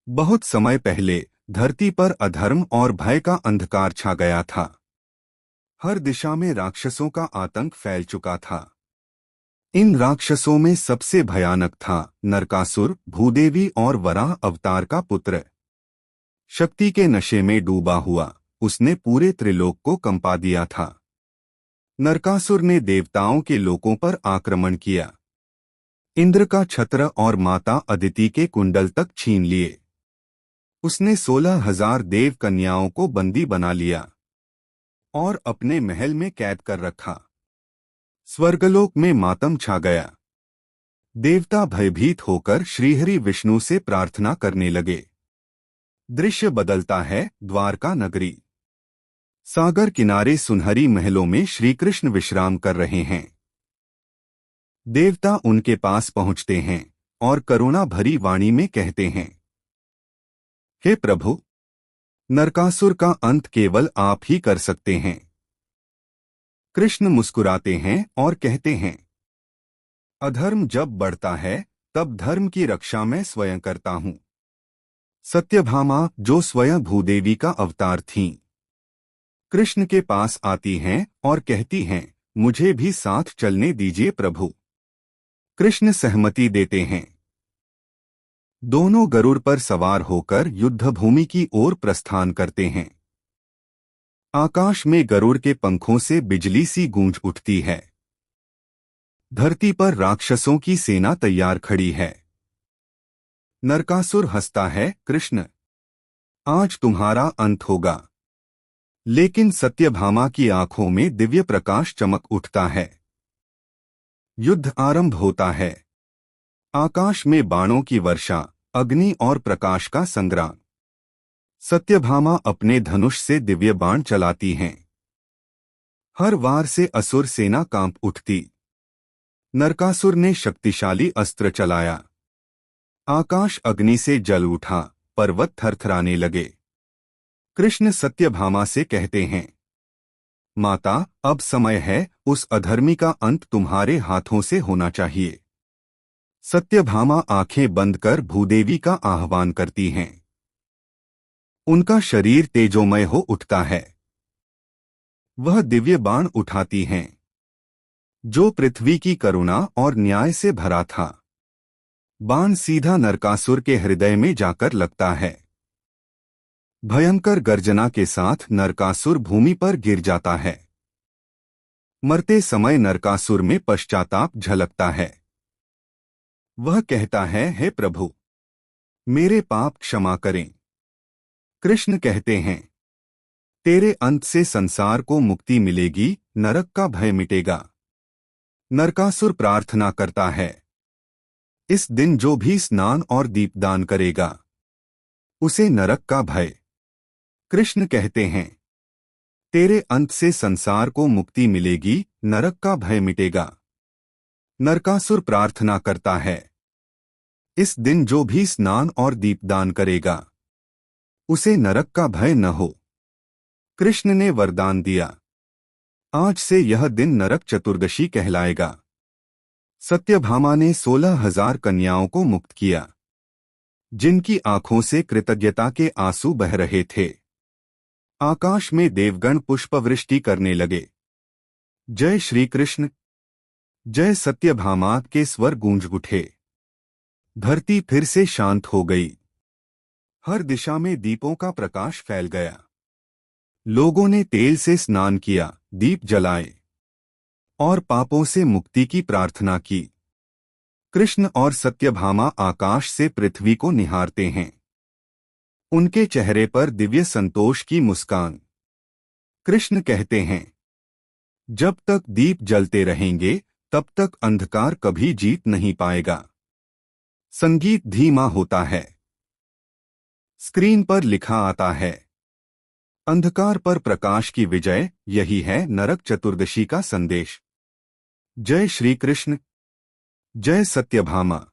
बहुत समय पहले धरती पर अधर्म और भय का अंधकार छा गया था। हर दिशा में राक्षसों का आतंक फैल चुका था। इन राक्षसों में सबसे भयानक था नरकासुर, भूदेवी और वराह अवतार का पुत्र। शक्ति के नशे में डूबा हुआ उसने पूरे त्रिलोक को कंपा दिया था। नरकासुर ने देवताओं के लोकों पर आक्रमण किया। इंद्र का छत्र और माता अदिति के कुंडल तक छीन लिए। उसने 16,000 देव कन्याओं को बंदी बना लिया और अपने महल में कैद कर रखा। स्वर्गलोक में मातम छा गया। देवता भयभीत होकर श्रीहरि विष्णु से प्रार्थना करने लगे। दृश्य बदलता है द्वारका नगरी। सागर किनारे सुनहरी महलों में श्रीकृष्ण विश्राम कर रहे हैं। देवता उनके पास पहुंचते हैं और करुणा भरी वाणी में कहते हैं, हे प्रभु, नरकासुर का अंत केवल आप ही कर सकते हैं। कृष्ण मुस्कुराते हैं और कहते हैं, अधर्म जब बढ़ता है तब धर्म की रक्षा मैं स्वयं करता हूं। सत्यभामा, जो स्वयं भूदेवी का अवतार थीं, कृष्ण के पास आती हैं और कहती हैं, मुझे भी साथ चलने दीजिए प्रभु। कृष्ण सहमति देते हैं। दोनों गरुड़ पर सवार होकर युद्धभूमि की ओर प्रस्थान करते हैं। आकाश में गरुड़ के पंखों से बिजली सी गूंज उठती है। धरती पर राक्षसों की सेना तैयार खड़ी है। नरकासुर हंसता है, कृष्ण, आज तुम्हारा अंत होगा। लेकिन सत्यभामा की आंखों में दिव्य प्रकाश चमक उठता है। युद्ध आरंभ होता है। आकाश में बाणों की वर्षा, अग्नि और प्रकाश का संग्राम। सत्यभामा अपने धनुष से दिव्य बाण चलाती हैं। हर वार से असुर सेना कांप उठती। नरकासुर ने शक्तिशाली अस्त्र चलाया। आकाश अग्नि से जल उठा, पर्वत थरथराने लगे। कृष्ण सत्यभामा से कहते हैं, माता, अब समय है, उस अधर्मी का अंत तुम्हारे हाथों से होना चाहिए। सत्यभामा आंखें बंद कर भूदेवी का आह्वान करती हैं। उनका शरीर तेजोमय हो उठता है। वह दिव्य बाण उठाती हैं, जो पृथ्वी की करुणा और न्याय से भरा था। बाण सीधा नरकासुर के हृदय में जाकर लगता है। भयंकर गर्जना के साथ नरकासुर भूमि पर गिर जाता है। मरते समय नरकासुर में पश्चाताप झलकता है। वह कहता है, हे प्रभु, मेरे पाप क्षमा करें। कृष्ण कहते हैं, तेरे अंत से संसार को मुक्ति मिलेगी, नरक का भय मिटेगा। नरकासुर प्रार्थना करता है, इस दिन जो भी स्नान और दीपदान करेगा, उसे नरक का भय। कृष्ण कहते हैं, तेरे अंत से संसार को मुक्ति मिलेगी, नरक का भय मिटेगा। नरकासुर प्रार्थना करता है, इस दिन जो भी स्नान और दीपदान करेगा, उसे नरक का भय न हो। कृष्ण ने वरदान दिया, आज से यह दिन नरक चतुर्दशी कहलाएगा। सत्यभामा ने 16,000 कन्याओं को मुक्त किया, जिनकी आंखों से कृतज्ञता के आंसू बह रहे थे। आकाश में देवगण पुष्पवृष्टि करने लगे। जय श्री कृष्ण, जय सत्यभामा के स्वर गूंज उठे। धरती फिर से शांत हो गई। हर दिशा में दीपों का प्रकाश फैल गया। लोगों ने तेल से स्नान किया, दीप जलाए और पापों से मुक्ति की प्रार्थना की। कृष्ण और सत्यभामा आकाश से पृथ्वी को निहारते हैं। उनके चेहरे पर दिव्य संतोष की मुस्कान। कृष्ण कहते हैं, जब तक दीप जलते रहेंगे तब तक अंधकार कभी जीत नहीं पाएगा। संगीत धीमा होता है। स्क्रीन पर लिखा आता है, अंधकार पर प्रकाश की विजय, यही है नरक चतुर्दशी का संदेश। जय श्री कृष्ण, जय सत्यभामा।